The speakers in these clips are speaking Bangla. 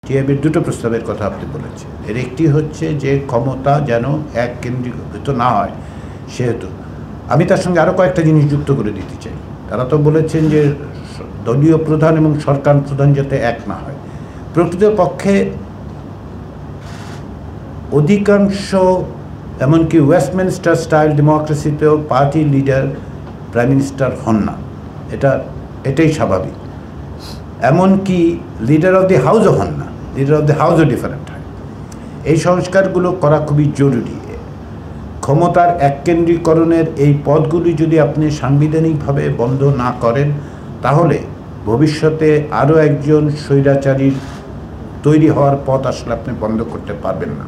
টিআইবির দুটো প্রস্তাবের কথা আপনি বলেছেন। এর একটি হচ্ছে যে ক্ষমতা যেন এক কেন্দ্রীভূত না হয়, সেহেতু আমি তার সঙ্গে আরও কয়েকটা জিনিস যুক্ত করে দিতে চাই। তারা তো বলেছেন যে দলীয় প্রধান এবং সরকার প্রধান যাতে এক না হয়। প্রকৃতপক্ষে অধিকাংশ, এমনকি ওয়েস্টমিনস্টার স্টাইল ডেমোক্রেসিতেও পার্টি লিডার প্রাইম মিনিস্টার হন না, এটাই স্বাভাবিক। এমনকি লিডার অফ দি হাউসও হন না, লিডার অফ দি হাউসও ডিফারেন্ট হয়। এই সংস্কারগুলো করা খুবই জরুরি। ক্ষমতার এককেন্দ্রীকরণের এই পদগুলি যদি আপনি সাংবিধানিকভাবে বন্ধ না করেন, তাহলে ভবিষ্যতে আরও একজন স্বৈরাচারীর তৈরি হওয়ার পথ আসলে আপনি বন্ধ করতে পারবেন না।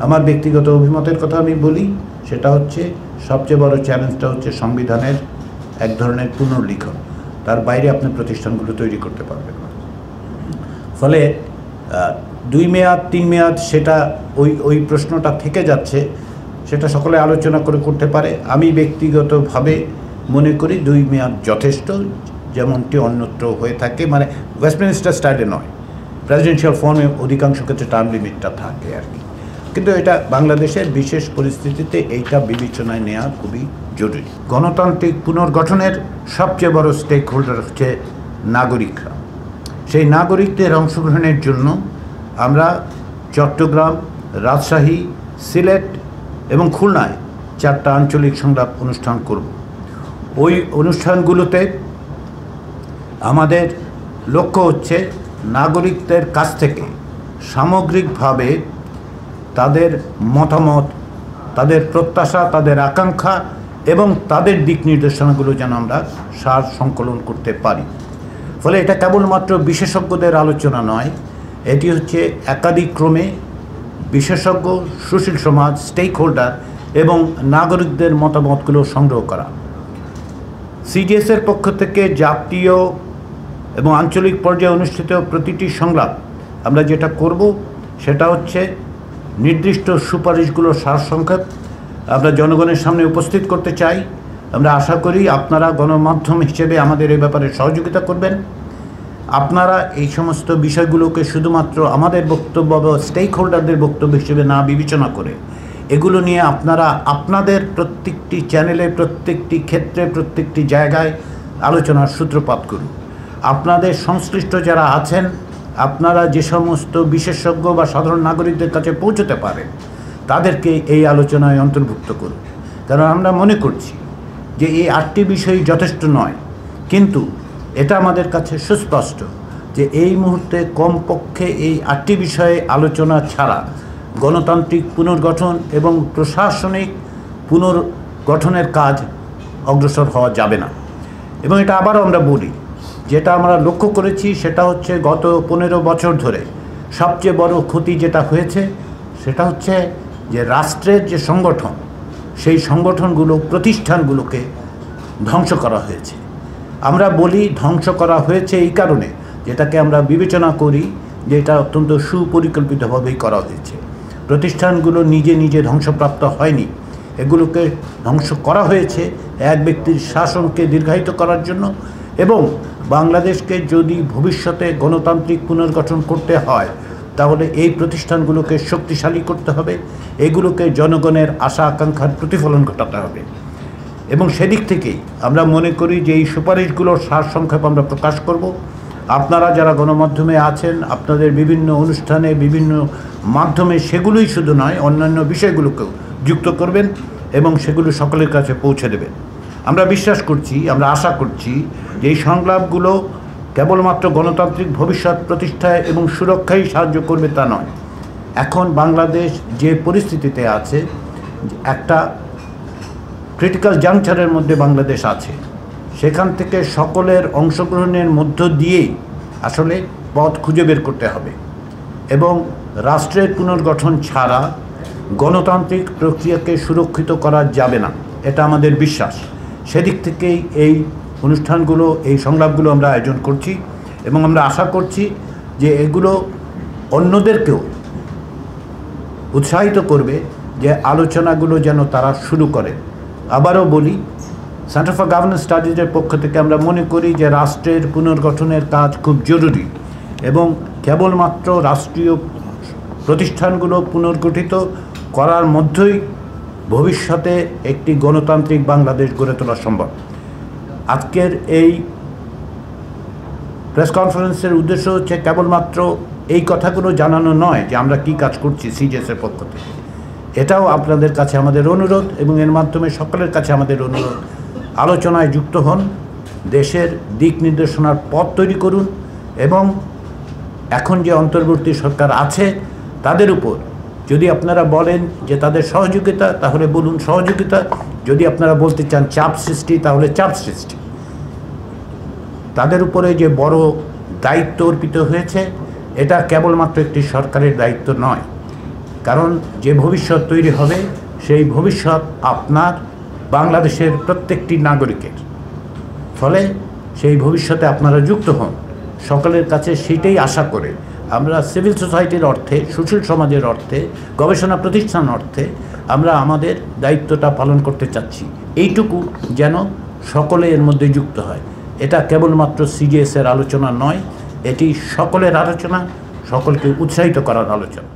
আমার ব্যক্তিগত অভিমতের কথা আমি বলি, সেটা হচ্ছে সবচেয়ে বড় চ্যালেঞ্জটা হচ্ছে সংবিধানের এক ধরনের পুনর্লিখন। তার বাইরে আপনি প্রতিষ্ঠানগুলো তৈরি করতে পারবেন না। ফলে 2 মেয়াদ 3 মেয়াদ সেটা ওই প্রশ্নটা থেকে যাচ্ছে, সেটা সকলে আলোচনা করে করতে পারে। আমি ব্যক্তিগতভাবে মনে করি 2 মেয়াদ যথেষ্ট, যেমনটি অন্যত্র হয়ে থাকে, মানে ওয়েস্টমিনস্টার স্টাইলে নয়, প্রেসিডেন্সিয়াল ফর্মে অধিকাংশ ক্ষেত্রে টার্ম লিমিটটা থাকে আর কি। কিন্তু এটা বাংলাদেশের বিশেষ পরিস্থিতিতে এইটা বিবেচনায় নেওয়া খুবই জরুরি। গণতান্ত্রিক পুনর্গঠনের সবচেয়ে বড় স্টেক হোল্ডার হচ্ছে নাগরিকরা। সেই নাগরিকদের অংশগ্রহণের জন্য আমরা চট্টগ্রাম, রাজশাহী, সিলেট এবং খুলনায় 4টা আঞ্চলিক সংলাপ অনুষ্ঠান করব। ওই অনুষ্ঠানগুলোতে আমাদের লক্ষ্য হচ্ছে নাগরিকদের কাছ থেকে সামগ্রিকভাবে তাদের মতামত, তাদের প্রত্যাশা, তাদের আকাঙ্ক্ষা এবং তাদের দিক নির্দেশনাগুলো যেন আমরা সার সংকলন করতে পারি। ফলে এটা কেবলমাত্র বিশেষজ্ঞদের আলোচনা নয়, এটি হচ্ছে একাধিক ক্রমে বিশেষজ্ঞ, সুশীল সমাজ, স্টেক হোল্ডার এবং নাগরিকদের মতামতগুলো সংগ্রহ করা। সিডিএসের পক্ষ থেকে জাতীয় এবং আঞ্চলিক পর্যায়ে অনুষ্ঠিত প্রতিটি সংলাপ আমরা যেটা করব সেটা হচ্ছে নির্দিষ্ট সুপারিশগুলোর সারসংক্ষেপ আমরা জনগণের সামনে উপস্থিত করতে চাই। আমরা আশা করি আপনারা গণমাধ্যম হিসেবে আমাদের এই ব্যাপারে সহযোগিতা করবেন। আপনারা এই সমস্ত বিষয়গুলোকে শুধুমাত্র আমাদের বক্তব্য বা স্টেক হোল্ডারদের বক্তব্য হিসেবে না বিবেচনা করে এগুলো নিয়ে আপনারা আপনাদের প্রত্যেকটি চ্যানেলে, প্রত্যেকটি ক্ষেত্রে, প্রত্যেকটি জায়গায় আলোচনার সূত্রপাত করুন। আপনাদের সংশ্লিষ্ট যারা আছেন, আপনারা যে সমস্ত বিশেষজ্ঞ বা সাধারণ নাগরিকদের কাছে পৌঁছতে পারেন, তাদেরকে এই আলোচনায় অন্তর্ভুক্ত করুন। কারণ আমরা মনে করছি যে এই 8টি বিষয় যথেষ্ট নয়, কিন্তু এটা আমাদের কাছে সুস্পষ্ট যে এই মুহূর্তে কমপক্ষে এই 8টি বিষয়ে আলোচনা ছাড়া গণতান্ত্রিক পুনর্গঠন এবং প্রশাসনিক পুনর্গঠনের কাজ অগ্রসর হওয়া যাবে না। এবং এটা আবারও আমরা বলি, যেটা আমরা লক্ষ্য করেছি সেটা হচ্ছে গত 15 বছর ধরে সবচেয়ে বড় ক্ষতি যেটা হয়েছে সেটা হচ্ছে যে রাষ্ট্রের যে সংগঠন, সেই সংগঠনগুলো, প্রতিষ্ঠানগুলোকে ধ্বংস করা হয়েছে। আমরা বলি ধ্বংস করা হয়েছে এই কারণে, যেটাকে আমরা বিবেচনা করি যে এটা অত্যন্ত সুপরিকল্পিতভাবেই করা হয়েছে। প্রতিষ্ঠানগুলো নিজে নিজে ধ্বংসপ্রাপ্ত হয়নি, এগুলোকে ধ্বংস করা হয়েছে এক ব্যক্তির শাসনকে দীর্ঘায়িত করার জন্য। এবং বাংলাদেশকে যদি ভবিষ্যতে গণতান্ত্রিক পুনর্গঠন করতে হয়, তাহলে এই প্রতিষ্ঠানগুলোকে শক্তিশালী করতে হবে, এগুলোকে জনগণের আশা আকাঙ্ক্ষার প্রতিফলন ঘটাতে হবে। এবং সেদিক থেকেই আমরা মনে করি যে এই সুপারিশগুলোর সারসংক্ষেপ আমরা প্রকাশ করব। আপনারা যারা গণমাধ্যমে আছেন, আপনাদের বিভিন্ন অনুষ্ঠানে, বিভিন্ন মাধ্যমে সেগুলোই শুধু নয়, অন্যান্য বিষয়গুলোকেও যুক্ত করবেন এবং সেগুলো সকলের কাছে পৌঁছে দেবেন। আমরা বিশ্বাস করছি, আমরা আশা করছি যে এই সংলাপগুলো কেবলমাত্র গণতান্ত্রিক ভবিষ্যৎ প্রতিষ্ঠায় এবং সুরক্ষায় সাহায্য করবে তা নয়। এখন বাংলাদেশ যে পরিস্থিতিতে আছে, একটা ক্রিটিক্যাল জাংচারের মধ্যে বাংলাদেশ আছে, সেখান থেকে সকলের অংশগ্রহণের মধ্য দিয়েই আসলে পথ খুঁজে বের করতে হবে। এবং রাষ্ট্রের পুনর্গঠন ছাড়া গণতান্ত্রিক প্রক্রিয়াকে সুরক্ষিত করা যাবে না, এটা আমাদের বিশ্বাস। সেদিক থেকেই এই অনুষ্ঠানগুলো, এই সংলাপগুলো আমরা আয়োজন করছি এবং আমরা আশা করছি যে এগুলো অন্যদেরকেও উৎসাহিত করবে যে আলোচনাগুলো যেন তারা শুরু করে। আবারও বলি, সেন্টার ফর গভর্নেন্স স্টাডিজের পক্ষ থেকে আমরা মনে করি যে রাষ্ট্রের পুনর্গঠনের কাজ খুব জরুরি এবং কেবলমাত্র রাষ্ট্রীয় প্রতিষ্ঠানগুলো পুনর্গঠিত করার মধ্যেই ভবিষ্যতে একটি গণতান্ত্রিক বাংলাদেশ গড়ে তোলা সম্ভব। আজকের এই প্রেস কনফারেন্সের উদ্দেশ্য হচ্ছে কেবলমাত্র এই কথাগুলো জানানো নয় যে আমরা কি কাজ করছি সিজিএসের পক্ষ থেকে। এটাও আপনাদের কাছে আমাদের অনুরোধ এবং এর মাধ্যমে সকলের কাছে আমাদের অনুরোধ, আলোচনায় যুক্ত হন, দেশের দিক নির্দেশনার পথ তৈরি করুন এবং এখন যে অন্তর্বর্তী সরকার আছে তাদের উপর যদি আপনারা বলেন যে তাদের সহযোগিতা, তাহলে বলুন সহযোগিতা। যদি আপনারা বলতে চান চাপ সৃষ্টি, তাহলে চাপ সৃষ্টি। তাদের উপরে যে বড় দায়িত্ব অর্পিত হয়েছে, এটা কেবলমাত্র একটি সরকারের দায়িত্ব নয়, কারণ যে ভবিষ্যৎ তৈরি হবে সেই ভবিষ্যৎ আপনার বাংলাদেশের প্রত্যেকটি নাগরিকের। ফলে সেই ভবিষ্যতে আপনারা যুক্ত হন। সকলের কাছে সেটাই আশা করে আমরা সিভিল সোসাইটির অর্থে, সুশীল সমাজের অর্থে, গবেষণা প্রতিষ্ঠান অর্থে আমরা আমাদের দায়িত্বটা পালন করতে চাচ্ছি। এইটুকু যেন সকলে এর মধ্যে যুক্ত হয়। এটা কেবলমাত্র সিজিএসের আলোচনা নয়, এটি সকলের আলোচনা, সকলকে উৎসাহিত করার আলোচনা।